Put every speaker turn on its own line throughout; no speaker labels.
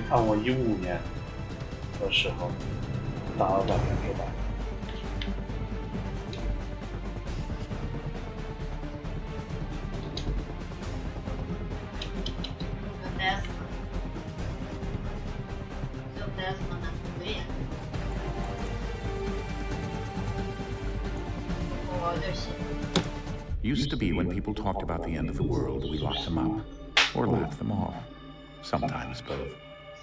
按我15年的时候打了2天黑板。
Used to be when people talked about the end of the world, we locked them up or laughed them off. Sometimes both.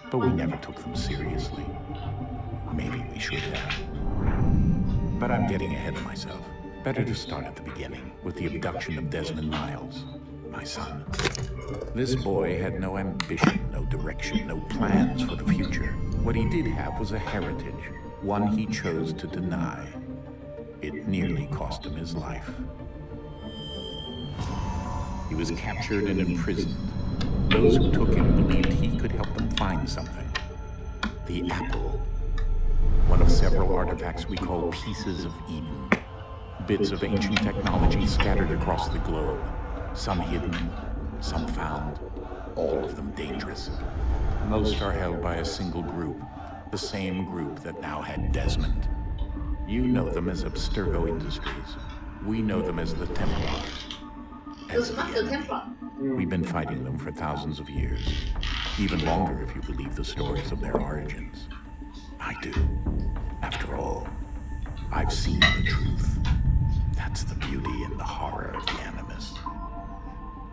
But we never took them seriously. Maybe we should have. But I'm getting ahead of myself. Better to start at the beginning, with the abduction of Desmond Miles, my son. This boy had no ambition, no direction, no plans for the future. What he did have was a heritage, one he chose to deny. It nearly cost him his life. He was captured and imprisoned. Those who took him believed he could help them find something. The apple. One of several artifacts we call pieces of Eden. Bits of ancient technology scattered across the globe. Some hidden, some found, all of them dangerous. Most are held by a single group, the same group that now had Desmond. You know them as Abstergo Industries. We know them as the Templars. As the enemy. We've been fighting them for thousands of years. Even longer if you believe the stories of their origins. I do. After all, I've seen the truth. That's the beauty and the horror of the Animus.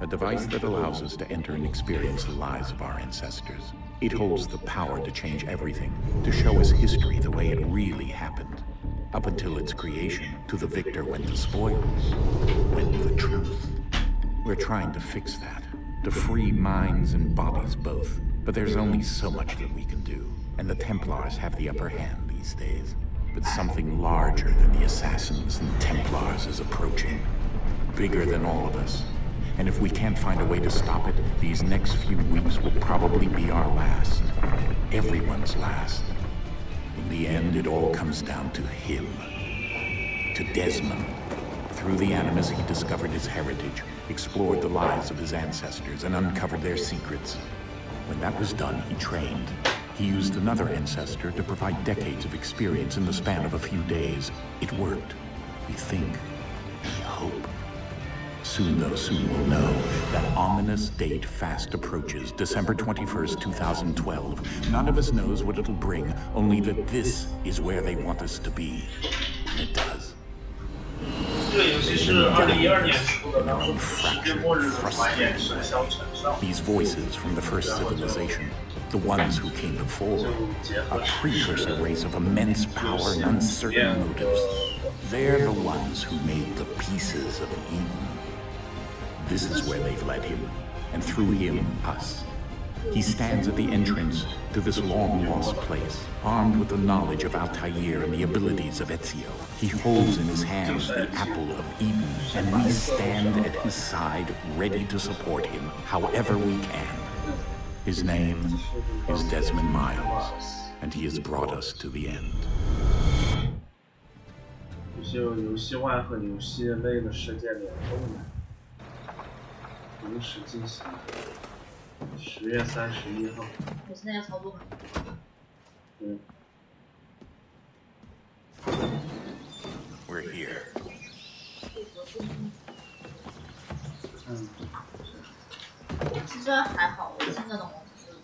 A device that allows us to enter and experience the lives of our ancestors. It holds the power to change everything, to show us history the way it really happened. Up until its creation, to the victor went the spoils, went the truth. We're trying to fix that, to free minds and bodies both. But there's only so much that we can do, and the Templars have the upper hand these days. But something larger than the Assassins and Templars is approaching, bigger than all of us. And if we can't find a way to stop it, these next few weeks will probably be our last. Everyone's last. In the end, it all comes down to him. To Desmond. Through the Animus, he discovered his heritage, explored the lives of his ancestors, and uncovered their secrets. When that was done, he trained. He used another ancestor to provide decades of experience in the span of a few days. It worked. We think. We hope. Soon, though, soon we'll know. That ominous date fast approaches, December 21st, 2012. None of us knows what it'll bring, only that this is where they want us to be. And it does.
这个游戏是2012年出的，然后
These voices from the first civilization, the ones who came before, a precursor race of immense power and uncertain motives. They're the ones who made the pieces of Eden. This is where they've led him, and through him, us. He stands at the entrance to this long-lost place, armed with the knowledge of Altair and the abilities of Ezio. He holds in his hands the apple of Eden, and we stand at his side, ready to support him, however we can. His name is Desmond Miles, and he has brought us to the end.
就游戏外和游戏内的世界联动的，同时进行。10月31号。
我现在要操作吗？
嗯。
We're here.
嗯。
其实还好，我听得懂，就是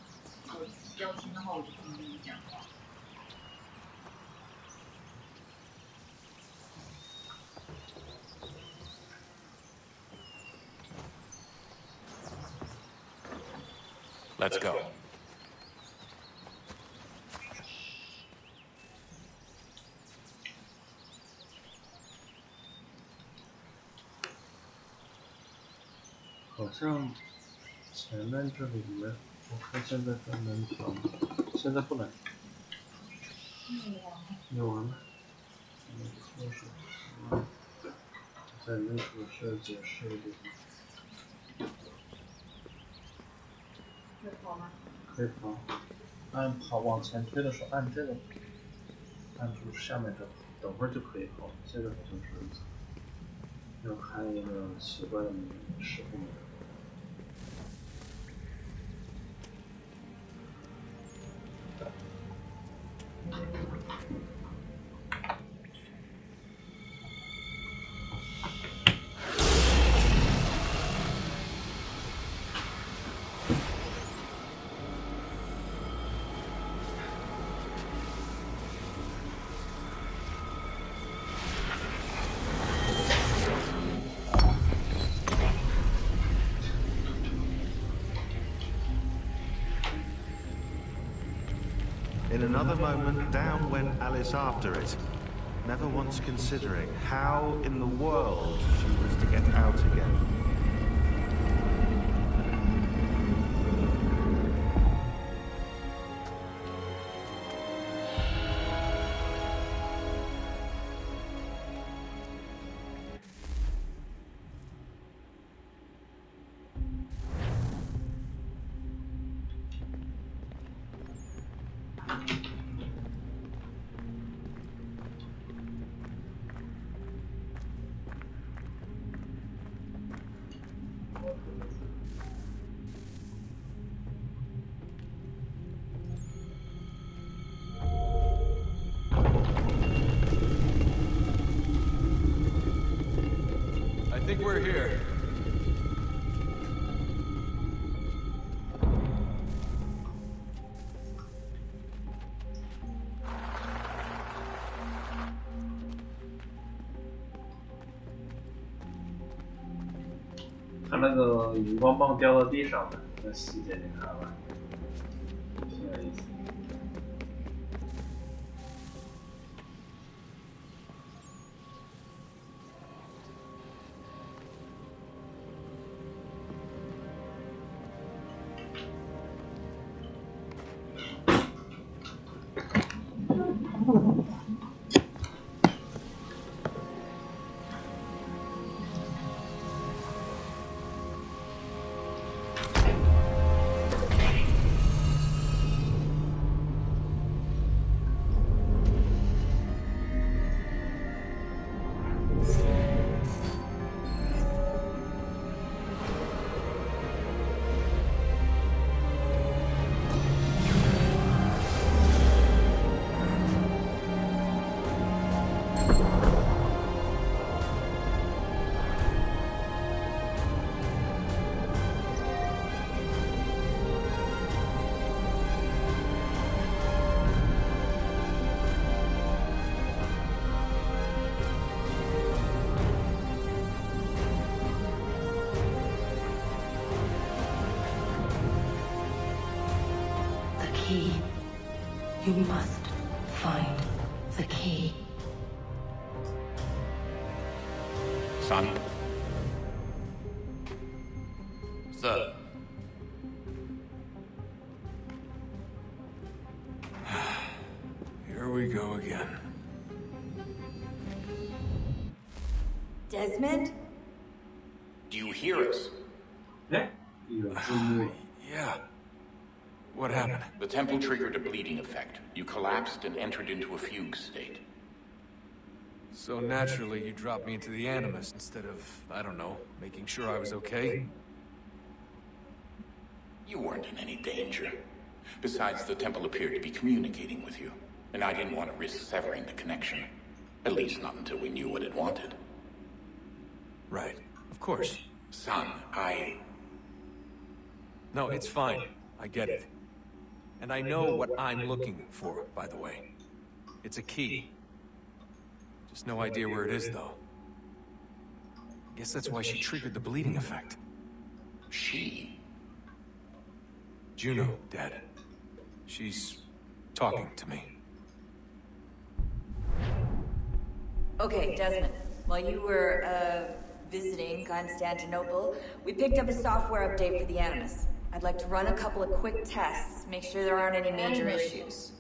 我要听的话，我就可以跟你讲话。
Let's go.
“好像前面这里没，我看现在这能调，现在不能。没完了。在那个是解释里面。
可以跑吗？
可以跑。按跑往前推的时候，按这个，按住下面这个，等会儿就可以跑。现在好像是要开一个奇怪的时空门。
In another moment, down went Alice after it, never once considering how in the world she was to get out again.
I think we're here.
看那个荧光棒掉到地上的那细节，你看了，挺有意思。
Key. You must find the key.
Son?
Sir. Here we go again.
Desmond?
Do you hear us?
哎，有字幕。
Yeah. What happened?
The temple triggered a bleeding effect. You collapsed and entered into a fugue state.
So naturally, you dropped me into the Animus instead of, I don't know, making sure I was okay?
You weren't in any danger. Besides, the temple appeared to be communicating with you, and I didn't want to risk severing the connection. At least not until we knew what it wanted.
Right. Of course.
Son,
No, it's fine. I get it. And I know what I'm looking for, by the way. It's a key. Just no idea where it is, though. I guess that's why she triggered the bleeding effect.
She?
Juno, Dad. She's talking to me.
Okay, Desmond. While you were, visiting Constantinople, we picked up a software update for the Animus. I'd like to run a couple of quick tests, make sure there aren't any major issues.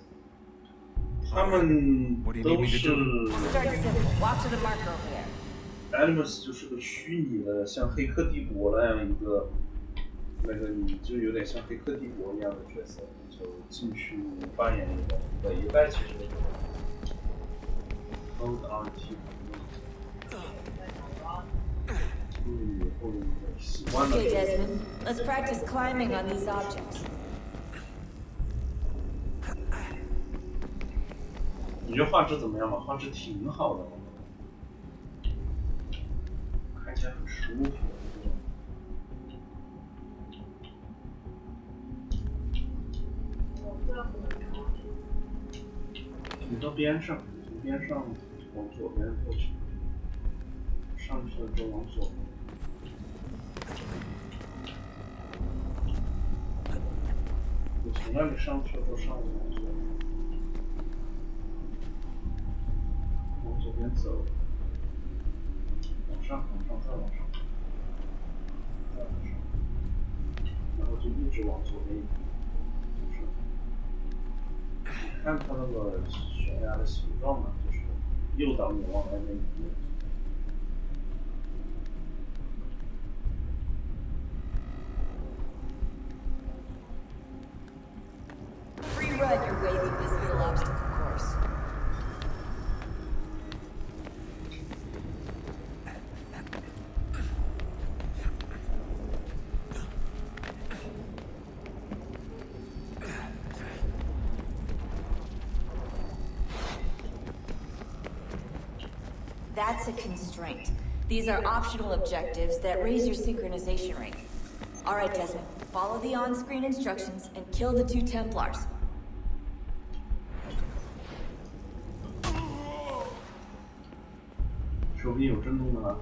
他们
What do you need
都
me to
是
do?
Start simple. Walk to the marker over there.
Animus 就是个虚拟的，像《黑客帝国》那样一个，那个你就有点像《黑客帝国》一样的角色，就进去扮演一个每一代其实Hold on to 喜欢的。
Okay, Desmond. Let's practice climbing on these objects.
你觉得画质怎么样吧？画质挺好的，看起来很舒服。你到边上，从边上往左边过去，上去了就往左边。你从那里上去或上去往左。左边走，往上，再往上，再往上，然后就一直往左边移，就是看它那个悬崖的形状嘛，就是诱导你往那边移。
Free run your way through this little obstacle course. That's a constraint. These are optional objectives that raise your synchronization rate. Alright, Desmond, follow the on-screen instructions and kill the 2 Templars.
手臂有震动的吗？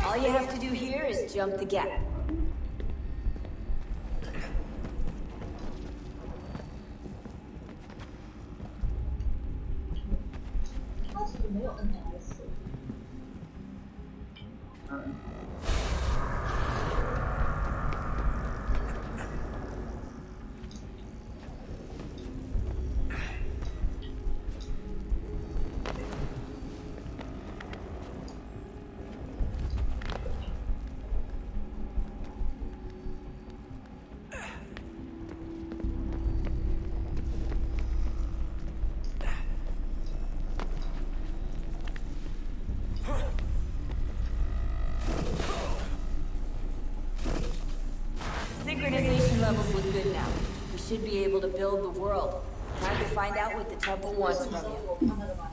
All you have to do here is jump the gap.
它是没有 NS。Synchronization
levels look good now. We should be able to build the world. Time to find out what the temple wants from you.
我看那个吧。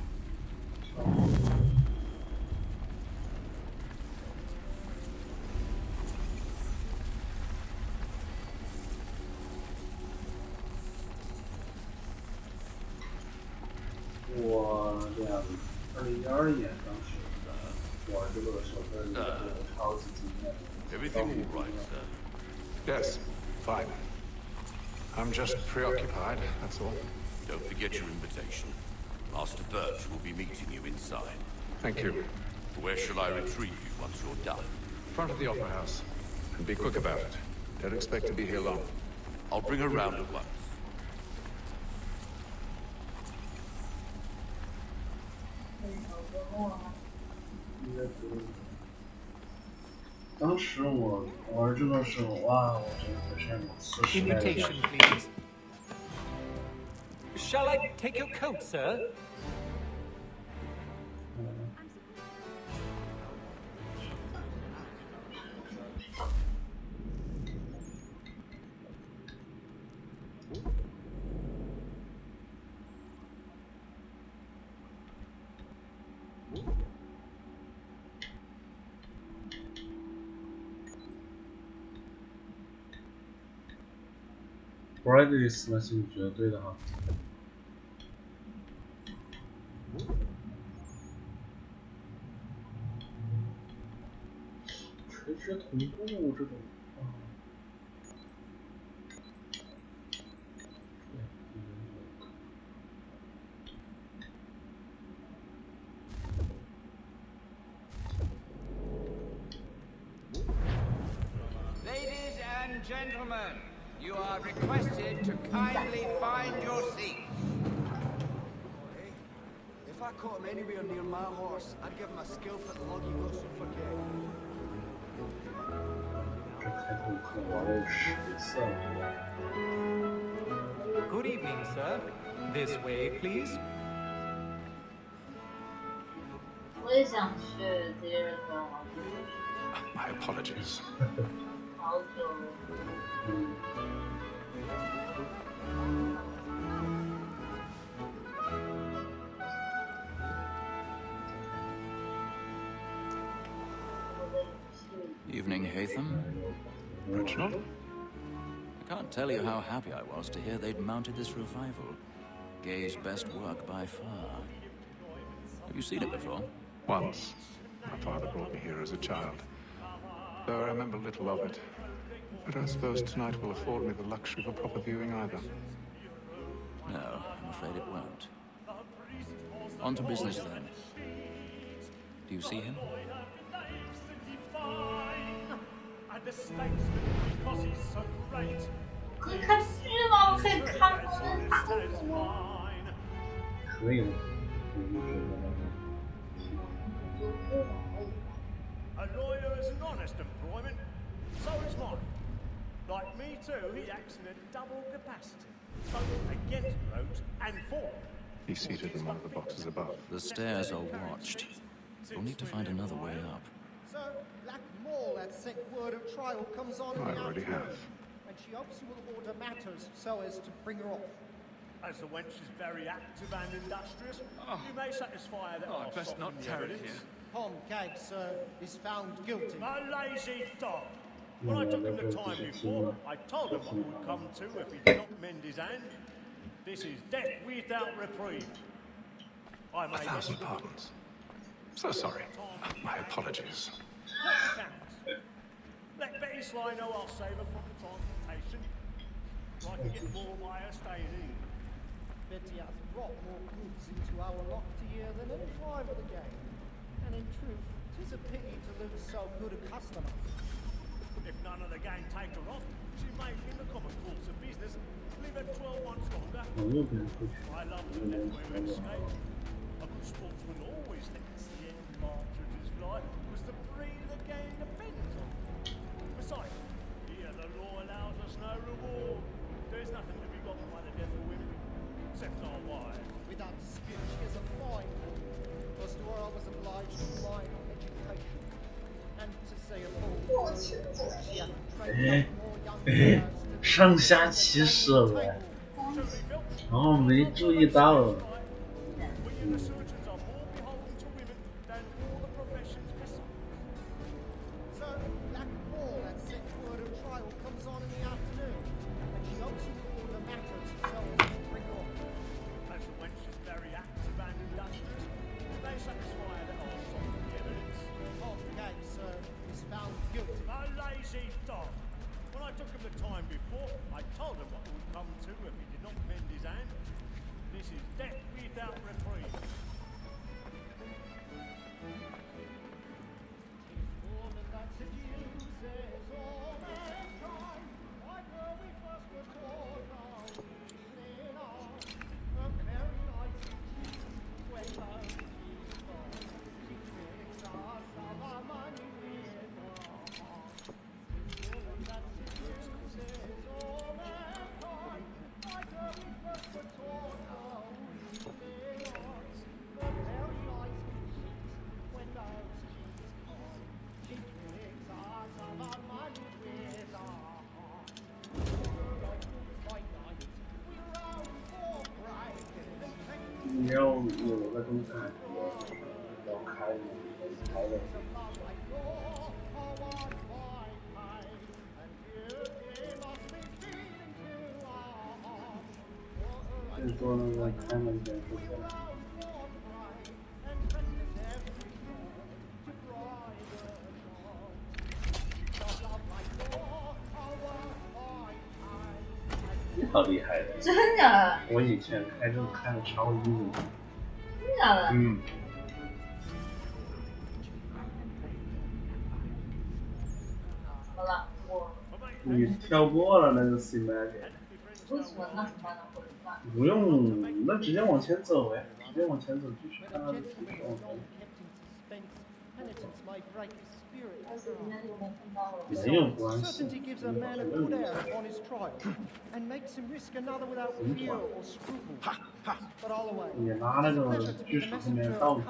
我2012年当时玩这个手册里的超级经验。
Everything all right, sir?
Yes, fine. I'm just preoccupied, that's all.
Don't forget your invitation. Master Birch will be meeting you inside.
Thank you.
Where shall I retrieve you once you're done?
Front of the Opera House. And be quick about it. Don't expect to be here long.
I'll bring her round at once.
当时我玩这个时候，哇，我真的是40代的感
Invitation,
觉。
please. Shall I take your coat, sir?
Bradley 那是你觉得对的哈？垂直同步这种，Ladies
and gentlemen, you are requested to kindly find your seats.
If I caught him anywhere near my horse, I'd give him a skillful log he got so forget.
这开头可能玩的10色。
Good evening, sir. This way, please.
我也想去第二个，
My apologies.
好久了。
Evening, Hatham.
Reginald?
I can't tell you how happy I was to hear they'd mounted this revival. Gay's best work by far. Have you seen it before?
Once. My father brought me here as a child. Though I remember little of it. But I suppose tonight will afford me the luxury of a proper viewing either.
No, I'm afraid it won't. On to business then. Do you see him?
And the statesman, because he's so great.
可以看剧吗？我可以看吗？
可以吗？
A lawyer is an honest employment, so is mine. Like me too, he acts in a double capacity, both against roads and for.
He's seated in one of the boxes above.
The stairs are watched. We'll need to find another way up.
So, Black Mall had sent word of trial comes on in the
I already
afternoon,
have.
and she hopes you will order matters so as to bring her off.
As the wench is very active and industrious, you may satisfy her that
I'd best not tarry here.
Tom Cagg, sir, is found guilty.
A lazy dog. When I took him the time before, I told him what would come to if he did not mend his hand. This is death without reprieve. I made
1,000 pardons. So sorry. My apologies.
Let Betty Sly know I'll save her from transportation. So I can get more by her staying in.
Betty has brought more goods into our locked year than any drive of the game. And in truth, 'tis a pity to lose so good a customer.
If none of the gang take her off, she may, in the common course of business, live at 12 months longer. I love to let women escape. A good sportsman always thinks the end partridges fly, because the breed of the game depends on it. Besides, here the law allows us no reward. There's nothing to be got by the death of women, except our wives.
Without dispute, she is a fine woman. As to her, I was obliged to rely on education. And to say a full she had trained more young girls to
上下其手哎，哦，没注意到。
So, Black Mall had sent word of trial comes on in the afternoon, and she hopes you will order matters so as to bring her off.
As the wench is very active and industrious, you may satisfy her that I'll solve the evidence.
Tom Cagg, sir, is found guilty.
A lazy dog. When I took him the time before, I told him what would come to if he did not mend his hand. This is death without reprieve.
你要有那种感觉，要开的。最多那个开门点数钱。好厉害的！
真的？
我以前开车开的超晕的。
真的？
嗯。
好了，我。
你跳过了那个 cinematic。
为什么？那怎么办呢？或者办？
不用，那直接往前走呀，直接往前走，继续看他的提示。没有关系。
Certainty gives a man a good air on his trial, and makes him risk another without fear or scruple. But all away.
你拿那个句式后面道具。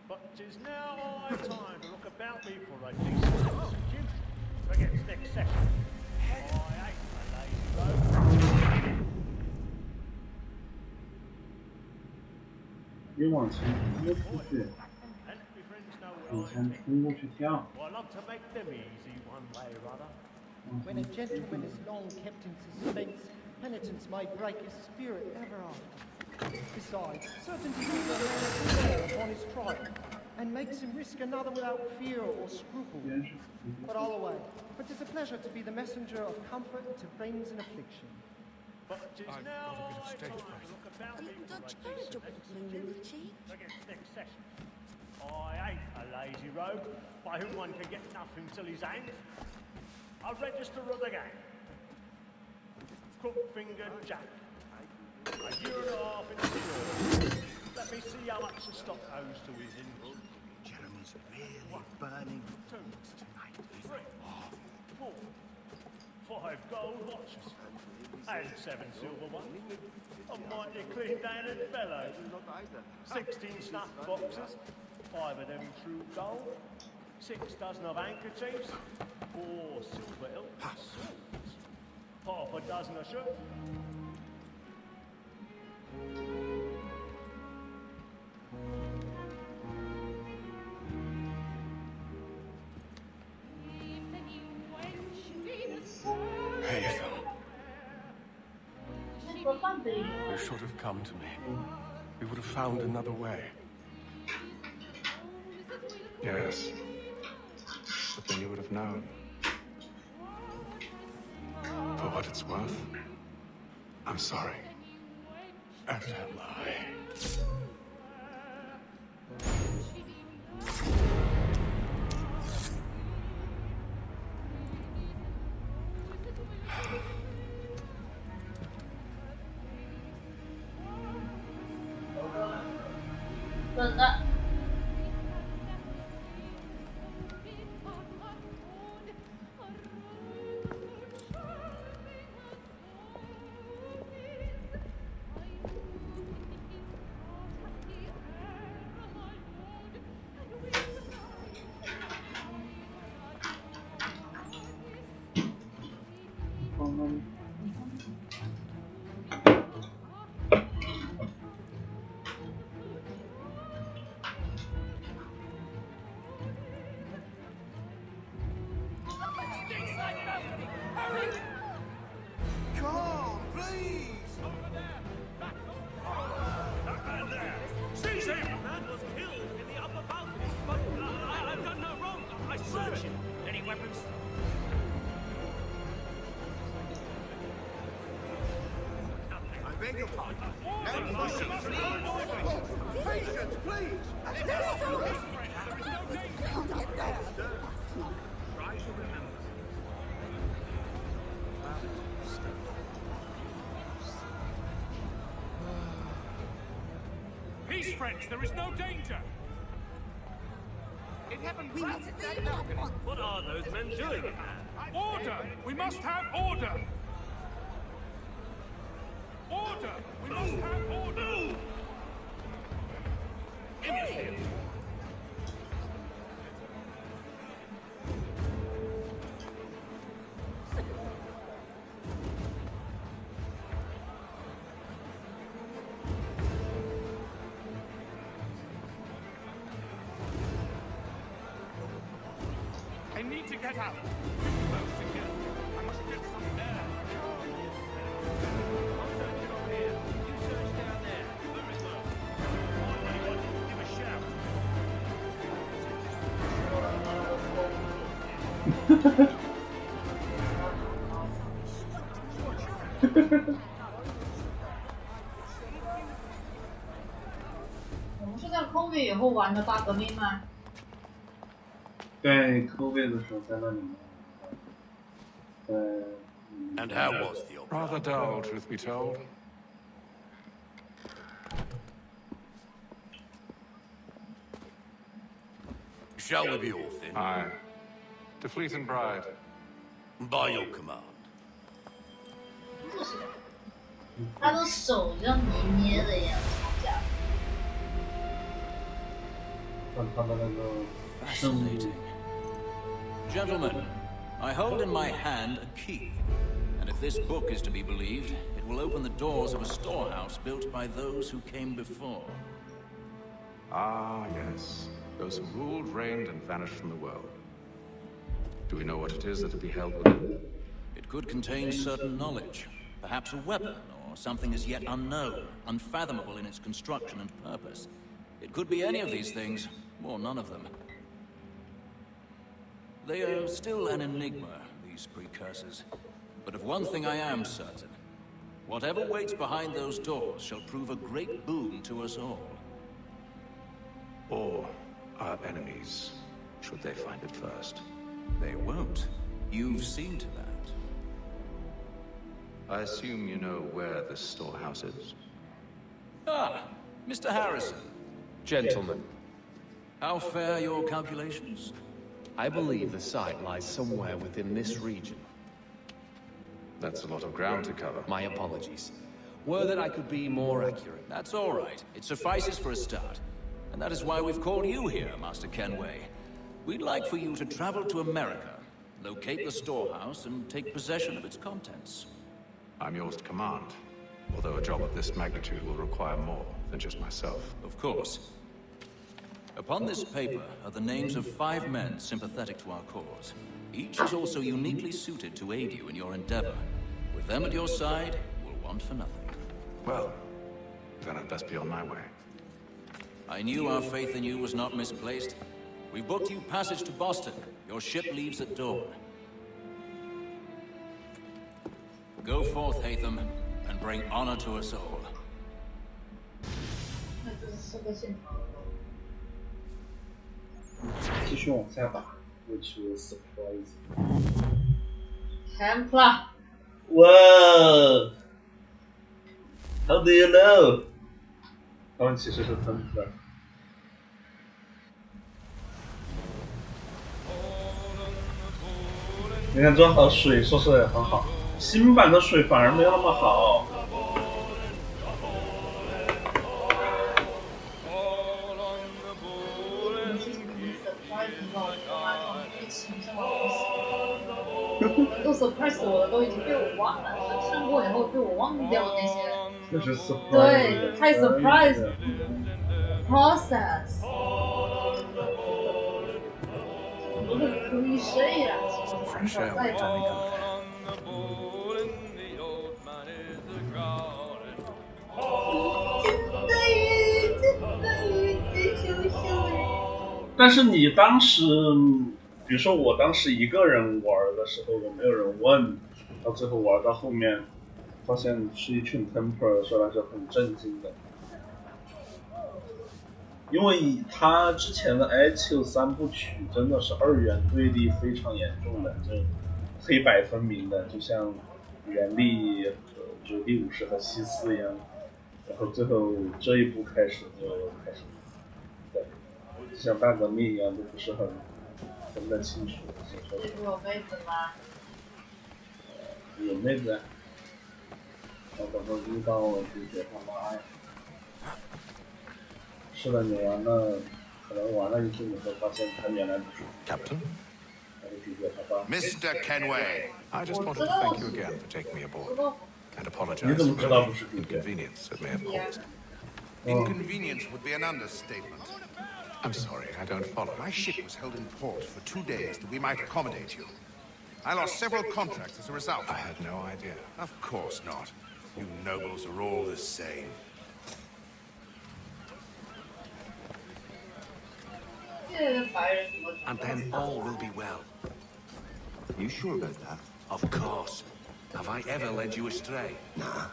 But 'tis now high time to look about me for a decent substitute against next session. I ain't a lazy bloke.
你往前冲出去，往前冲过去跳。
I love to make them easy one way or other.
When a gentleman is long kept in suspense, penitence may break his spirit ever after. Besides, certainty gives a man a good air upon his trial, and makes him risk another without fear or scruple. But all away. But 'tis a pleasure to be the messenger of comfort to friends in affliction.
But it is now high time to look about
A little Dutch courage up with the bloom in the cheek.
against next session. I hate a lazy rogue by whom one can get nothing till he's hanged. I'll register of the gang. Crook-fingered Jack. A year and a half in the store. Let me see how much the stock owes to his input.
Jeremy's really burning
2, 3, 4, 5 gold watches. And 7 silver ones. A mighty clean down at bellow. 16 snuff boxes. 5 of them true gold. 6 dozen of handkerchiefs. 4 silver hilts. Half a dozen of shirts.
Hey, you should have come to me. We would have found another way. Yes. But then you would have known. For what it's worth, I'm sorry. As am I.
等着。
Peace, friends. There is no danger.
It happened right at that balcony. What are those men doing in there?
Order! We must have order! Order! We must have order!
Imbecile!
I need to get out. Close to here. I must get some air.
I'll search it up here. You search down there. Very well. Find anyone, give a shout.
我们是在 COVID 以后玩的大革命吗？
对，COVID 的时候在那里面，在。
And how was the opera?
Rather dull, truth be told.
Shall we be off then?
Aye. To Fleet and Bride.
By your command.
他的手像泥捏的一样，假。
看他的那个。
Fascinating. Gentlemen, I hold in my hand a key. And if this book is to be believed, it will open the doors of a storehouse built by those who came before.
Ah, yes. Those who ruled, reigned, and vanished from the world. Do we know what it is that will be held within?
It could contain certain knowledge. Perhaps a weapon, or something as yet unknown, unfathomable in its construction and purpose. It could be any of these things, or none of them. They are still an enigma, these precursors. But of one thing I am certain. Whatever waits behind those doors shall prove a great boon to us all.
Or our enemies, should they find it first.
They won't. You've seen to that.
I assume you know where this storehouse is?
Ah, Mr. Harrison.
Gentlemen,
How fare your calculations?
I believe the site lies somewhere within this region.
That's a lot of ground to cover.
My apologies. Were that I could be more accurate.
That's all right. It suffices for a start. And that is why we've called you here, Master Kenway. We'd like for you to travel to America, locate the storehouse, and take possession of its contents.
I'm yours to command, although a job of this magnitude will require more than just myself.
Of course. Upon this paper are the names of 5 men sympathetic to our cause. Each is also uniquely suited to aid you in your endeavor. With them at your side, you will want for nothing.
Well, then I'd best be on my way.
I knew our faith in you was not misplaced. We booked you passage to Boston. Your ship leaves at dawn. Go forth, Hatham, and bring honor to us all.
那就是个现场。
继续往下打 ，which was surprising.
Templar.
Whoa! How do you know? 他们其实是 Templar。你看这好水说是也很好，新版的水反而没有那么好。
都 surprise 我的都已经被我忘了，就看过以后被我忘掉的那些。
就是 surprise。
对，太 surprise process。不是 cliche 啊，其实很少在。
但是你当时，比如说我当时一个人玩的时候，我没有人问，到最后玩到后面，发现是一群 Temper， 说来是很震惊的。因为他之前的 H 3部曲真的是2元对立非常严重的，就黑白分明的，就像原力、就第50和西斯一样。然后最后这一步开始就开始，对，就像大革命一样，都不是很分得清楚。
这不有妹子吗？
有妹子，我等会遇到我就觉得他妈呀！是的，你玩了，可能玩了一阵以后，发现他原来不是
Captain?
Mr. Kenway.
I just wanted to thank you again for taking me aboard. And apologize for the inconvenience it may have caused.
Inconvenience would be an understatement.
I'm sorry, I don't follow.
My ship was held in port for 2 days that we might accommodate you. I lost several contracts as a result.
I had no idea.
Of course not. You nobles are all the same.
And then all will be well. You sure about that? Of course. Have I ever led you astray? Nah.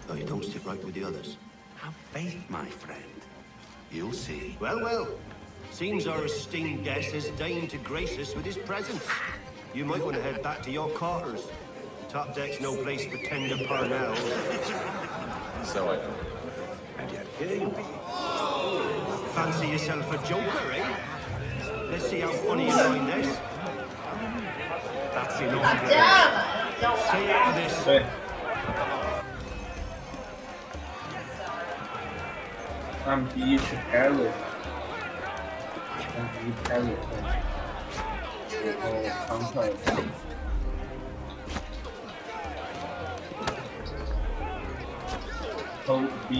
Though you don't sit right with the others. Have faith, my friend. You'll see.
Well, well. Seems our esteemed guest has deigned to grace us with his presence. You might want to head back to your quarters. Top deck's no place for tender parnels.
So I thought. And yet here you be.
Fancy yourself a joker, eh? Let's see how funny you find this. That's enough. Stay out of this.
I'm beat Harry. I'm beat Harry. 然后康泰。都 B。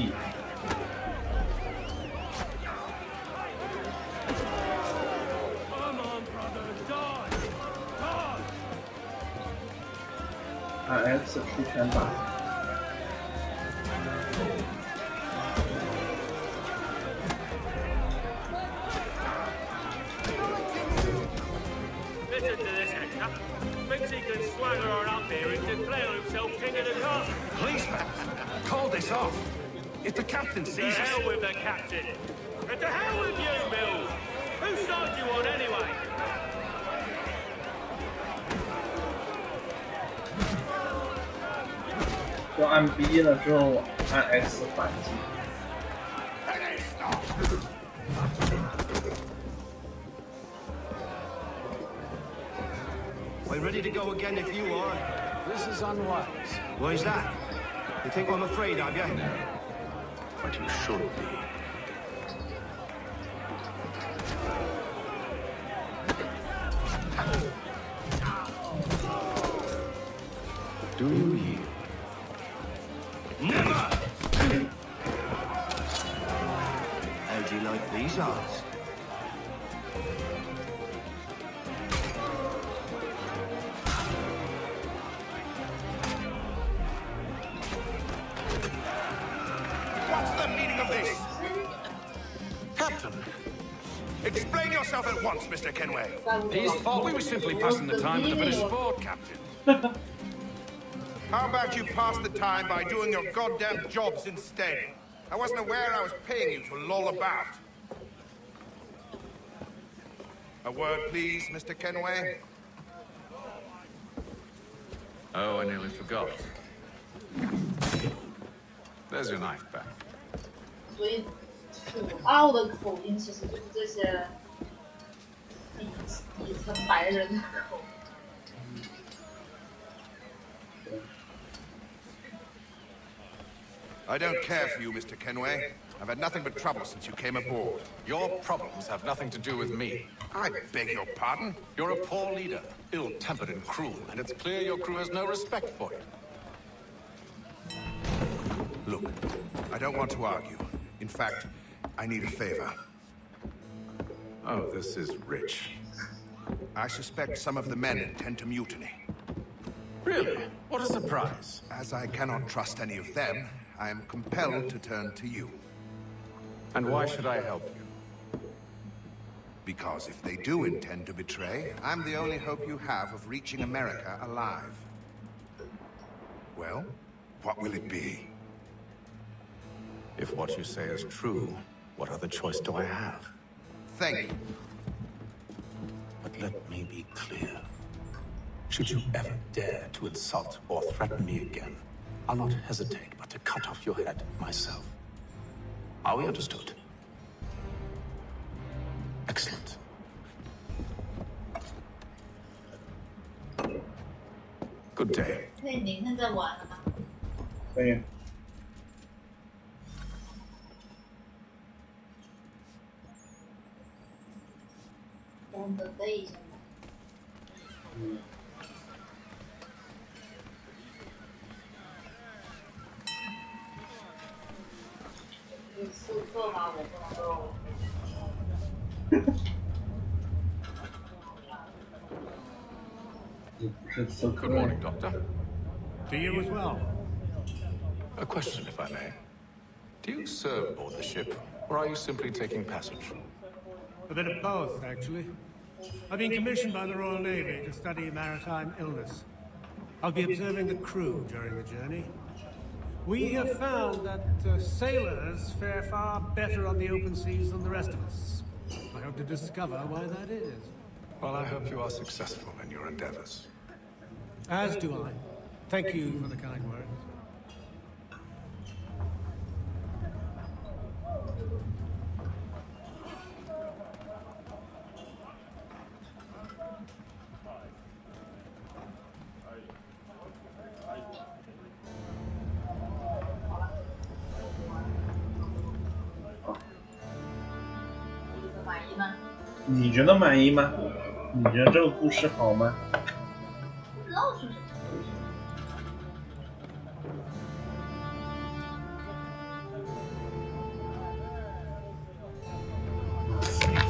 按 X 出拳打。
Listen to this, Hector. Thinks he can swagger on up here and declare himself king of the castle.
Please, call this off. If the captain
To
sees us...
hell with the captain. And to hell with you, Mills. Whose side you on, anyway?
就按 B 了之后按 X 反击。
We're ready to go again if you are.
This is unwise.
Why is that? You think I'm afraid of you?
No. But you should be. Do you yield?
Never! How do you like these odds?
What's the meaning of this?
Captain!
Explain yourself at once, Mr. Kenway.
His fault. We were simply passing the time with a bit of sport, Captain.
How about you pass the time by doing your goddamn jobs instead? I wasn't aware I was paying you to loll about. A word, please, Mr. Kenway.
Oh, I nearly forgot. There's your knife back.
所以土澳的口音其实就是这些底层白人的口音。
I don't care for you, Mr. Kenway. I've had nothing but trouble since you came aboard.
Your problems have nothing to do with me.
I beg your pardon?
You're a poor leader, ill-tempered and cruel, and it's clear your crew has no respect for you.
Look, I don't want to argue. In fact, I need a favor.
Oh, this is rich.
I suspect some of the men intend to mutiny.
Really? What a surprise.
As I cannot trust any of them, I am compelled to turn to you.
And why should I help you?
Because if they do intend to betray, I'm the only hope you have of reaching America alive. Well, what will it be?
If what you say is true, what other choice do I have?
Thank you.
But let me be clear. Should you ever dare to insult or threaten me again, I'll not hesitate but to cut off your head myself. Are we understood? Excellent. Good day.
可以明天再玩了吗？
可以。
On the day 什么？
嗯。
宿舍吗？我不能够。
Good morning, Doctor.
To you as well.
A question, if I may. Do you serve aboard the ship, or are you simply taking passage?
A bit of both, actually. I've been commissioned by the Royal Navy to study maritime illness. I'll be observing the crew during the journey. We have found that sailors fare far better on the open seas than the rest of us. I hope to discover why that is.
Well, I hope you are successful in your endeavors.
As do I. Thank you for the kind words.
你觉得满意吗？你觉得这个故事好吗？
不知道是什么。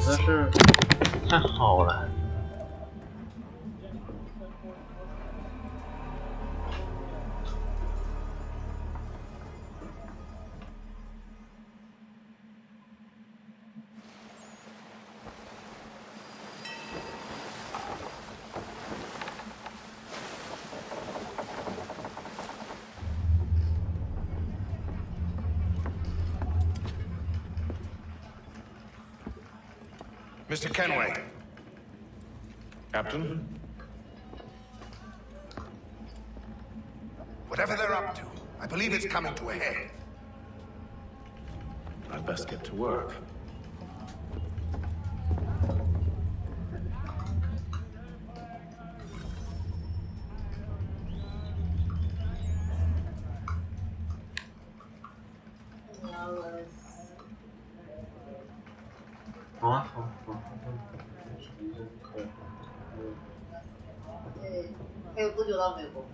真是太好了。
Mr. Kenway.
Captain?
Whatever they're up to, I believe it's coming to a head.
I'd best get to work.
好，
对，还有多久到美国？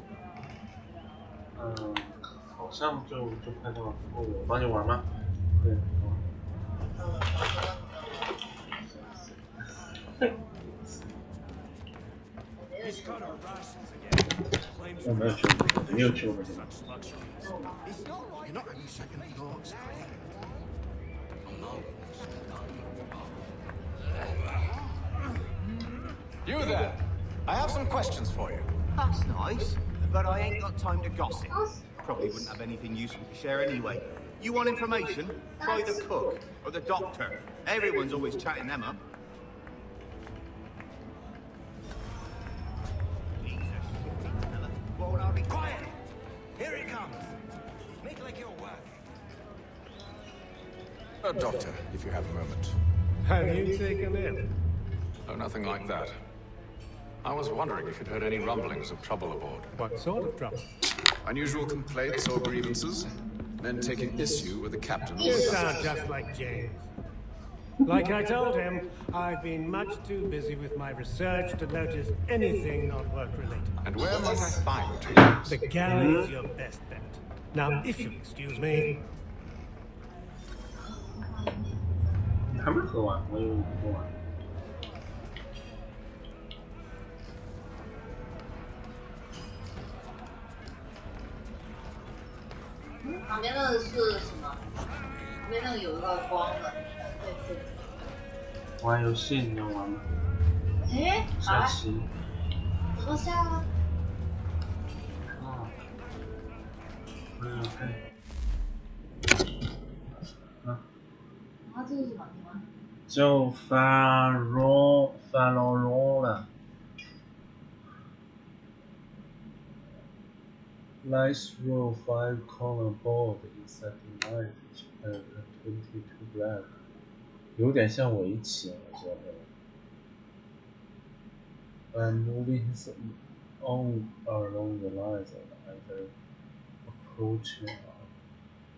好像就快到了。我帮你玩吗？对，我没有去过，没有去过这个。
You there! I have some questions for you.
That's nice, but I ain't got time to gossip. Probably wouldn't have anything useful to share anyway. You want information? Try the cook or the doctor. Everyone's always chatting them up.
Won't I be quiet? Here he comes. Make like you're working.
Doctor, if you have a moment.
Have you taken in?
Oh, nothing like that. I was wondering if you'd heard any rumblings of trouble aboard.
What sort of trouble?
Unusual complaints or grievances? Men taking issue with the captain.
You sound just like James. Like I told him, I've been much too busy with my research to notice anything not work-related.
And where might I find James?
The galley is your best bet. Now, if you'll excuse me.
你还没喝完，我以为你喝完。
旁边那个是什么？旁边那个有一个光的，对。
玩游戏你要玩吗？
哎，
下棋。
说下了。
啊。OK。啊。
啊，这是什么？
就发龙了。Nice roll 5 column board inside the knife and 22 black， 有点像围棋，我觉得。And moving his own along the lines and approaching.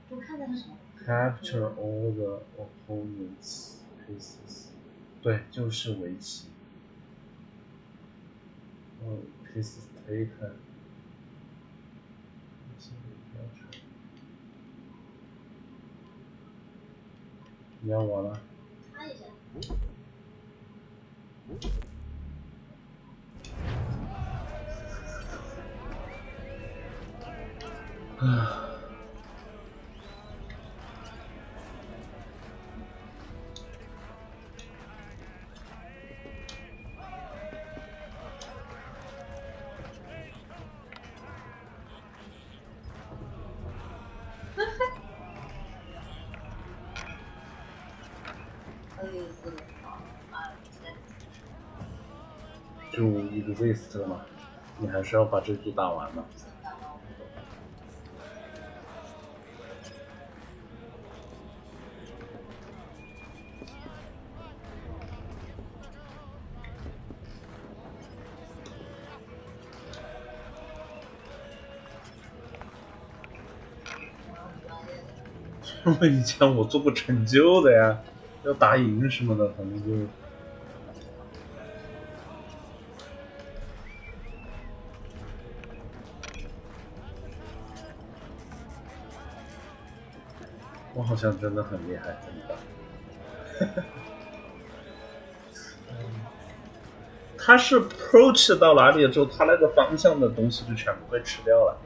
就看的是什么
Capture all the opponent's pieces。对，就是围棋。Pieces taken。你要我了？
看一下。
就exist 了嘛，你还是要把这局打完嘛。因为以前我做过成就的呀，要打赢什么的，反正就。我好像真的很厉害，真的。他是 approach 到哪里了之后，他那个方向的东西就全部被吃掉了。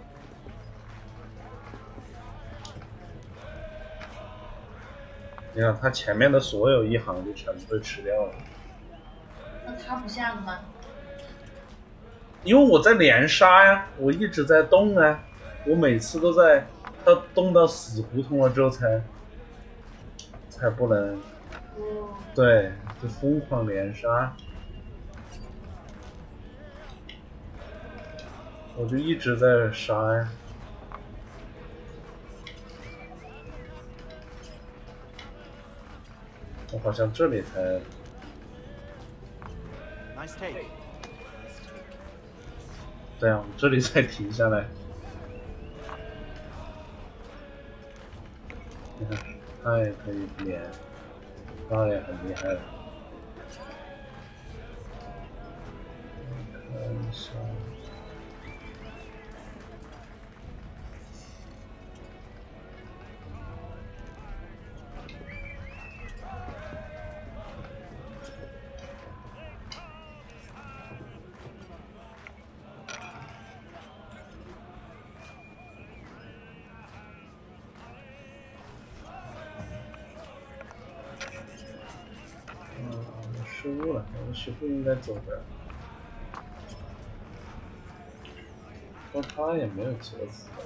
你看，他前面的所有一行就全部被吃掉了。
那他不下的吗？
因为我在连杀呀，我一直在动啊，我每次都在。他动到死胡同了之后才不能对，就疯狂连杀，我就一直在杀呀。我好像这里才。
Nice take.
对啊，我这里才停下来。你看，他也可以连，他也很厉害了。看一下。失误了，我们许不应该走这儿。但他也没有几个死的。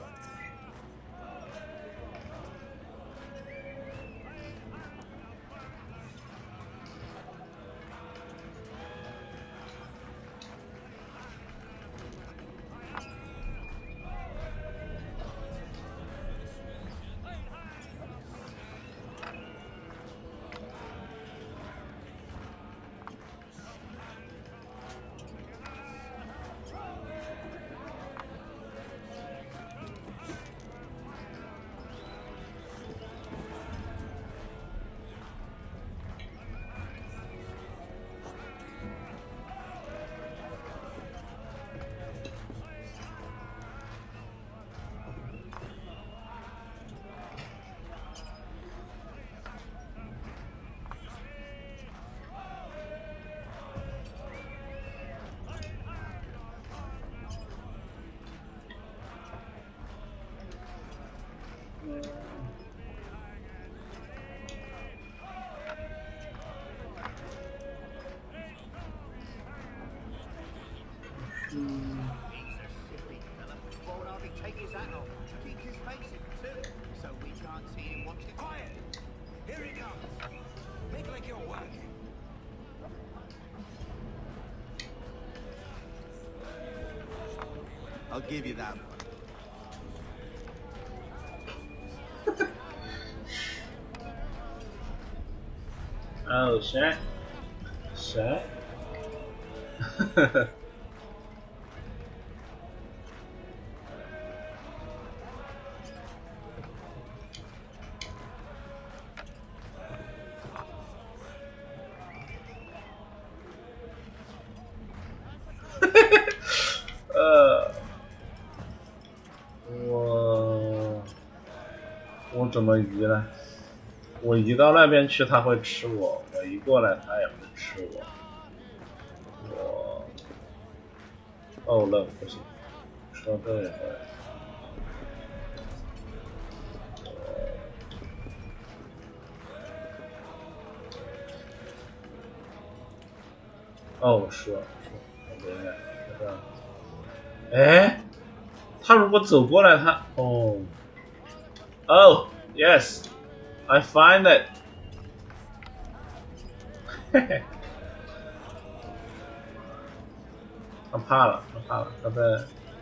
I'll give you that one.
Oh shit. Shit. 我怎么移呢？我移到那边去，他会吃我；我一过来，他也会吃我。哦，那不行，吃到这里会。哦，是，我明白，是这样。哎，他如果走过来，他哦。Oh, yes, I find it. 嘿嘿，他怕了，他在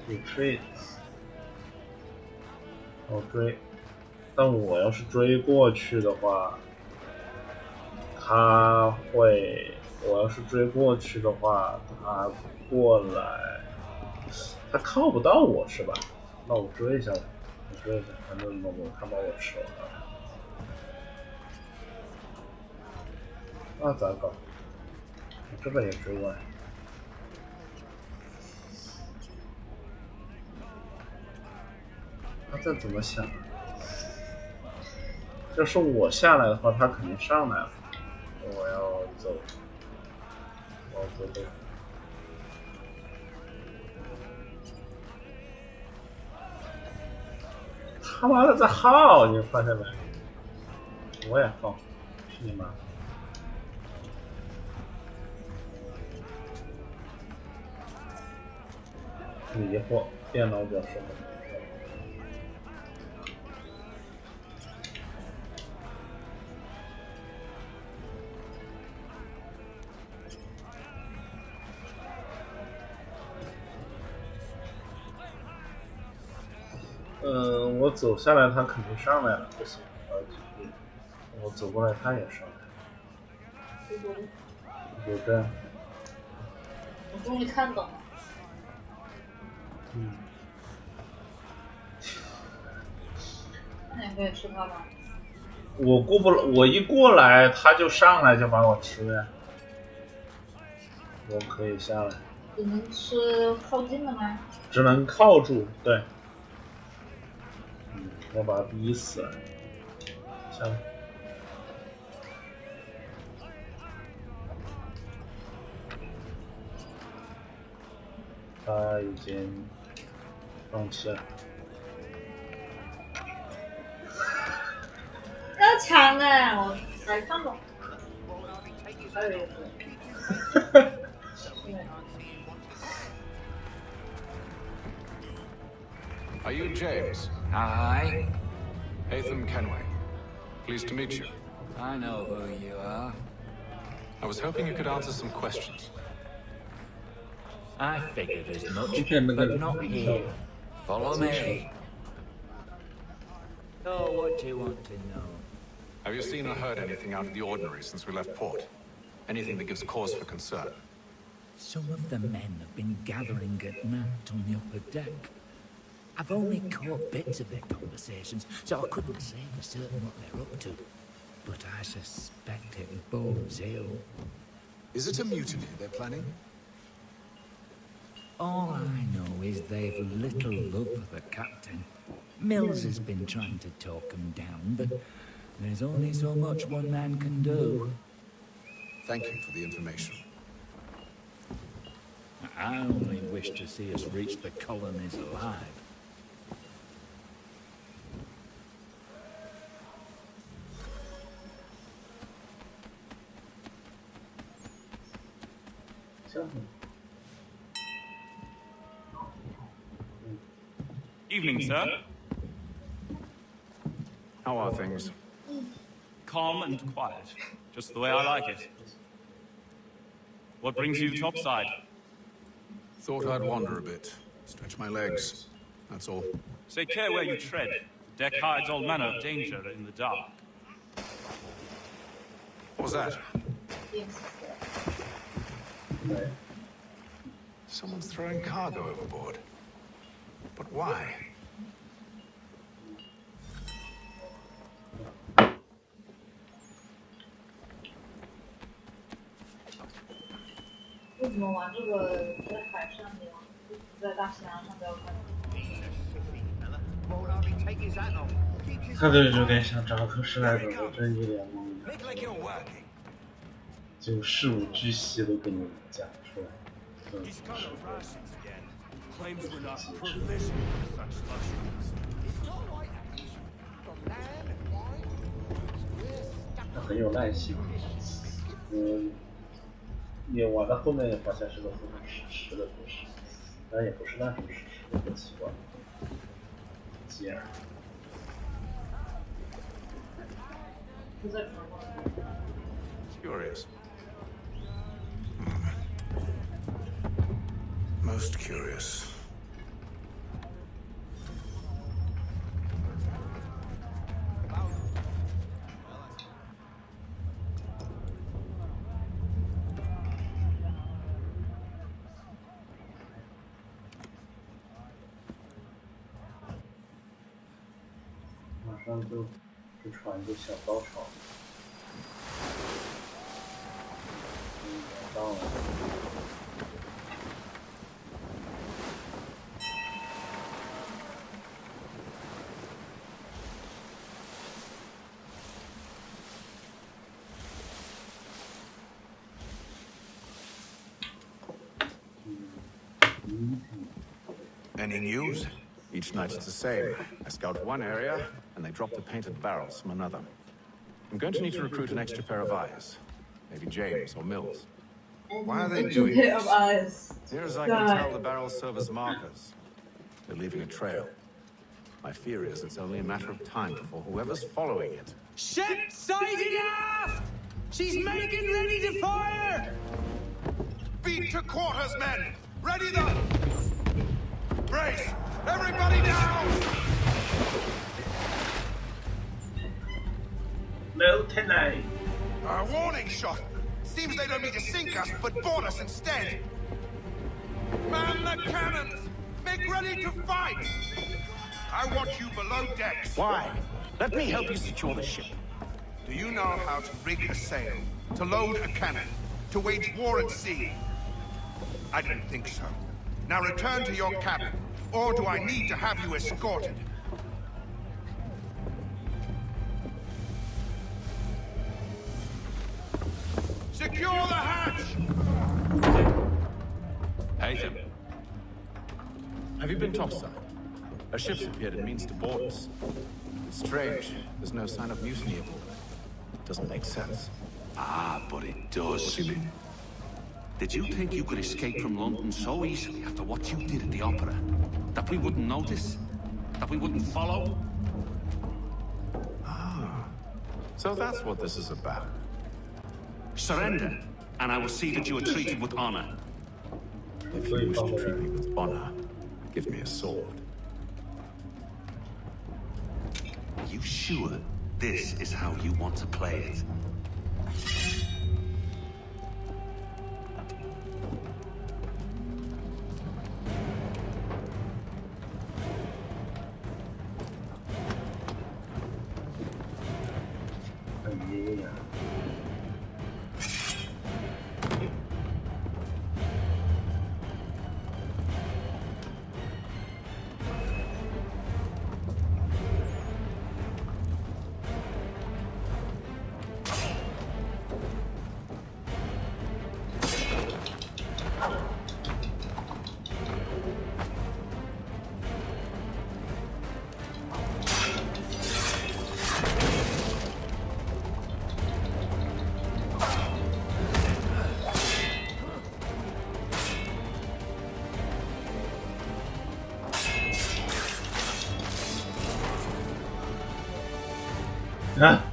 retreat。我追，但我要是追过去的话，他会；我要是追过去的话，他过来，他靠不到我是吧？那我追一下吧。追一下，反正他把我吃了。那咋搞？我这边也追过来。他这怎么想？要是我下来的话，他肯定上来了。我要走，我要走。他妈的在耗，你发现没？我也放，去你妈！迷惑，电脑表示很迷惑。我走下来，他肯定上来了，不行，我要继续。我走过来，他也上来。有的。
我终于看懂了。那你可以吃它吗？
我一过来，他就上来就把我吃了。我可以下来。
只能吃靠近的吗？
只能靠住，对。要把他逼死了。下来。他已经放弃了。
要抢的，我才看懂。还有一个。
Are you James?
Hi.
Hatham Kenway. Pleased to meet you.
I know who you are.
I was hoping you could answer some questions.
I figured as much, but not here. Follow me. Oh, what do you want to know?
Have you seen or heard anything out of the ordinary since we left port? Anything that gives cause for concern?
Some of the men have been gathering at night on the upper deck. I've only caught bits of their conversations, so I couldn't say for certain what they're up to. But I suspect it bodes ill.
Is it a mutiny they're planning?
All I know is they've little love for the captain. Mills has been trying to talk him down, but there's only so much one man can do.
Thank you for the information.
I only wish to see us reach the colonies alive.
Evening, sir.
How are things?
Calm and quiet. Just the way I like it. What brings you topside?
Thought I'd wander a bit. Stretch my legs. That's all.
Take care where you tread. The deck hides all manner of danger in the dark.
What was that? Someone's throwing cargo overboard. But why?
Why 他这有点像扎克施耐德的正义联盟一样，就事无巨细都给你讲出来。他很有耐心。也玩到后面也发现是个非常史诗的故事，但也不是那种史诗，有点奇怪。吉尔。
Curious. Most curious.
马上就这船就小高潮。到了。
Any news? Each night it's the same. I scout one area, and they drop the painted barrels from another. I'm going to need to recruit an extra pair of eyes. Maybe James or Mills. Why are they doing this? Near as I can tell, the barrels serve as markers. They're leaving a trail. My fear is it's only a matter of time before whoever's following it...
Ship sighted aft! She's making ready to fire!
Beat to quarters, men! Ready the... Brace! Everybody down!
tonight.
A warning shot. Seems they don't mean to sink us, but board us instead. Man the cannons! Make ready to fight! I want you below decks.
Why? Let me help you secure the ship.
Do you know how to rig a sail? To load a cannon? To wage war at sea? I didn't think so. Now return to your cabin, or do I need to have you escorted? Secure the hatch!
Haytham. Have you been topside? A ship's appeared and means to board us. It's strange. There's no sign of mutiny aboard. Doesn't make sense.
Ah, but it does. What do you mean? Did you think you could escape from London so easily after what you did at the opera? That we wouldn't notice? That we wouldn't follow?
Ah. So that's what this is about.
Surrender, and I will see that you are treated with honor.
If you wish to treat me with honor, give me a sword.
Are you sure this is how you want to play it?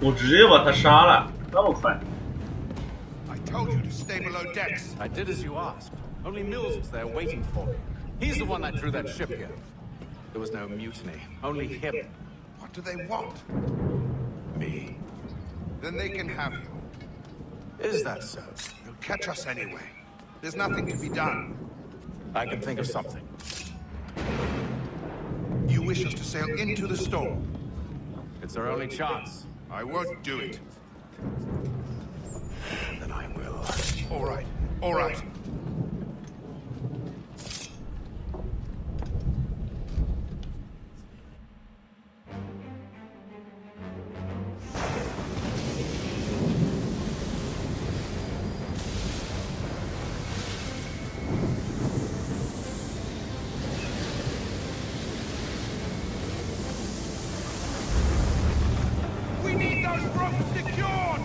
我直接把他杀了，那么快。
I told you to stay below decks.
I did as you asked. Only Mills was there waiting for me. He's the one that drew that ship here. There was no mutiny, only him.
What do they want?
Me.
Then they can have you.
Is that so?
You'll catch us anyway. There's nothing to be done.
I can think of something.
You wish us to sail into the storm?
It's our only chance.
I won't do it.
Then I will.
All right. All right. We need those ropes secured!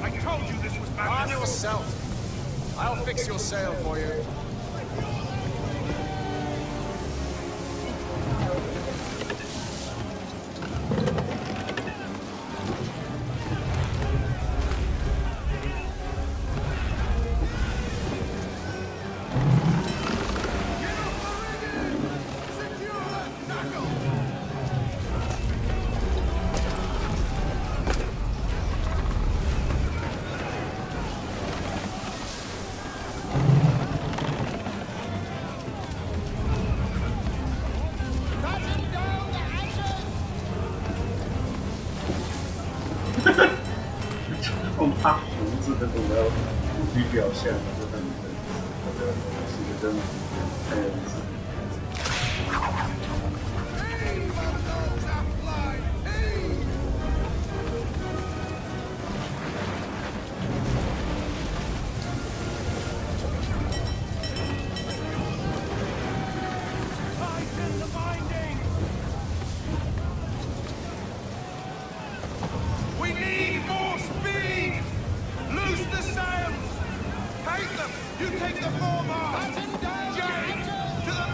I told you this was madness.
Arm yourself. I'll fix your sail for you.
We need more speed! Loose the sails! Take them! You take the foremast! James, to the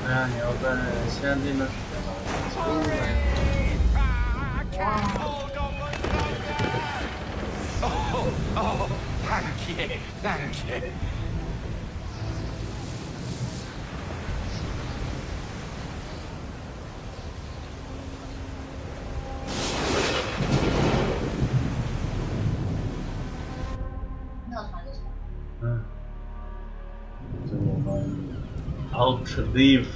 哎呀，你要在限定的时间把它出来。
Oh, thank you, thank you.
Outlive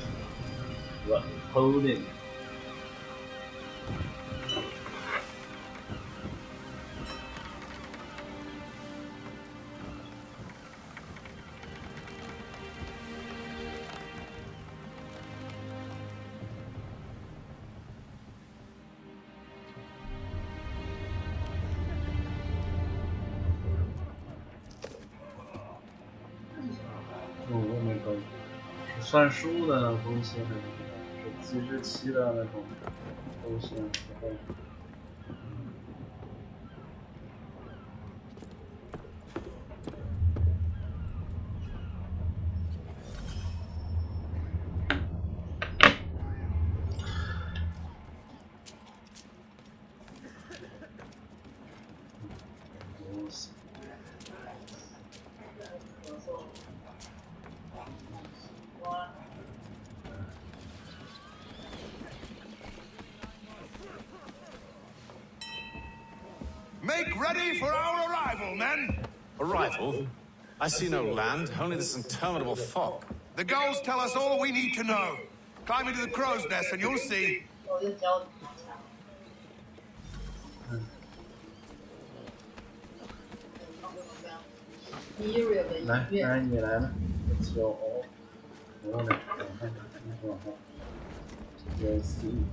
the holding.那个是算数的东西，还是计时器的那种东西？不会。
Make ready for our arrival, men!
Arrival? I see no land, only this interminable fog.
The gulls tell us all we need to know. Climb into the crow's nest and you'll see.
来，你来了，小猴，我来，我看看，你说好，也行。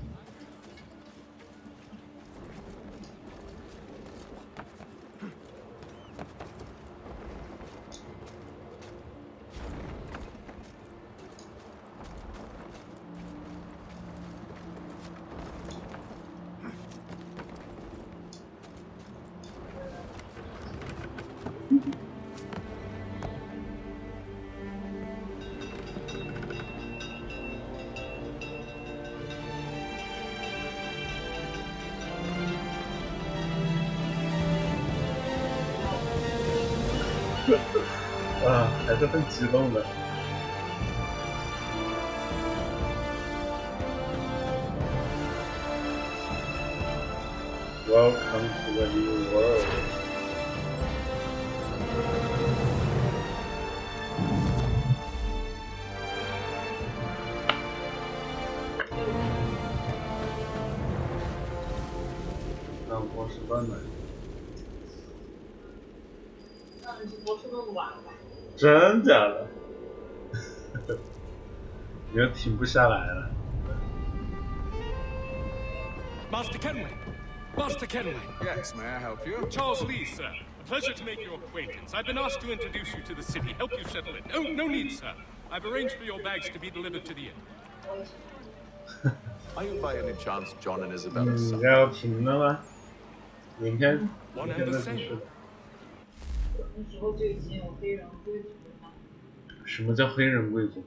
啊，还是很激动的。Welcome to the new world. 让波士顿来。真假的？你又停不下来了。
Master Kenway! Master Kenway!
Yes, may I help you?
Charles Lee, sir. A pleasure to make your acquaintance. I've been asked to introduce you to the city, help you settle it. Oh, no need, sir. I've arranged for your bags to be delivered to the inn.
Are you by any chance John and Isabella's son?
要停了吗？明天
One and the same.
什么叫黑人贵族？